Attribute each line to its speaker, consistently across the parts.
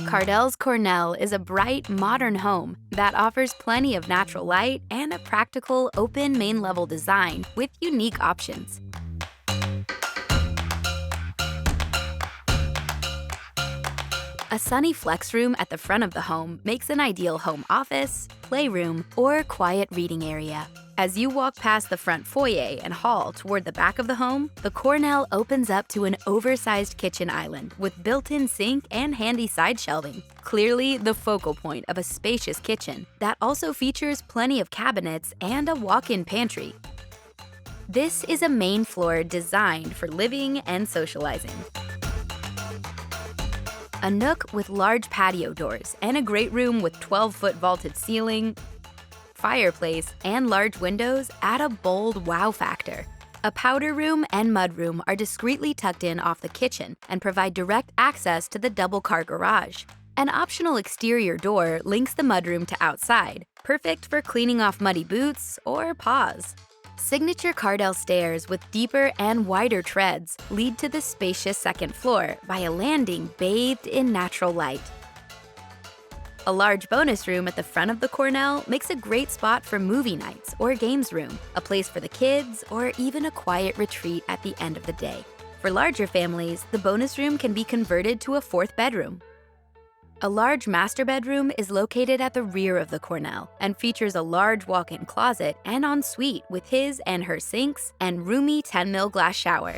Speaker 1: Cardel's Cornell is a bright, modern home that offers plenty of natural light and a practical, open main-level design with unique options. A sunny flex room at the front of the home makes an ideal home office, playroom, or quiet reading area. As you walk past the front foyer and hall toward the back of the home, the Cornell opens up to an oversized kitchen island with built-in sink and handy side shelving, clearly the focal point of a spacious kitchen that also features plenty of cabinets and a walk-in pantry. This is a main floor designed for living and socializing. A nook with large patio doors and a great room with 12-foot vaulted ceiling, fireplace, and large windows add a bold wow factor. A powder room and mudroom are discreetly tucked in off the kitchen and provide direct access to the double-car garage. An optional exterior door links the mudroom to outside, perfect for cleaning off muddy boots or paws. Signature Cardel stairs with deeper and wider treads lead to the spacious second floor by a landing bathed in natural light. A large bonus room at the front of the Cornell makes a great spot for movie nights or games room, a place for the kids, or even a quiet retreat at the end of the day. For larger families, the bonus room can be converted to a fourth bedroom. A large master bedroom is located at the rear of the Cornell and features a large walk-in closet and ensuite with his and her sinks and roomy 10mm glass shower.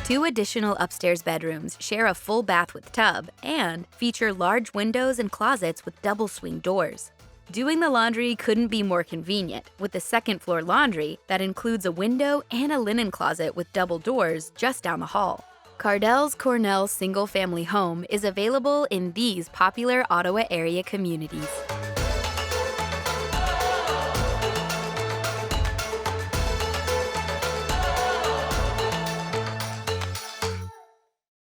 Speaker 1: 2 additional upstairs bedrooms share a full bath with tub and feature large windows and closets with double swing doors. Doing the laundry couldn't be more convenient, with the second floor laundry that includes a window and a linen closet with double doors just down the hall. Cardel's Cornell single-family home is available in these popular Ottawa area communities.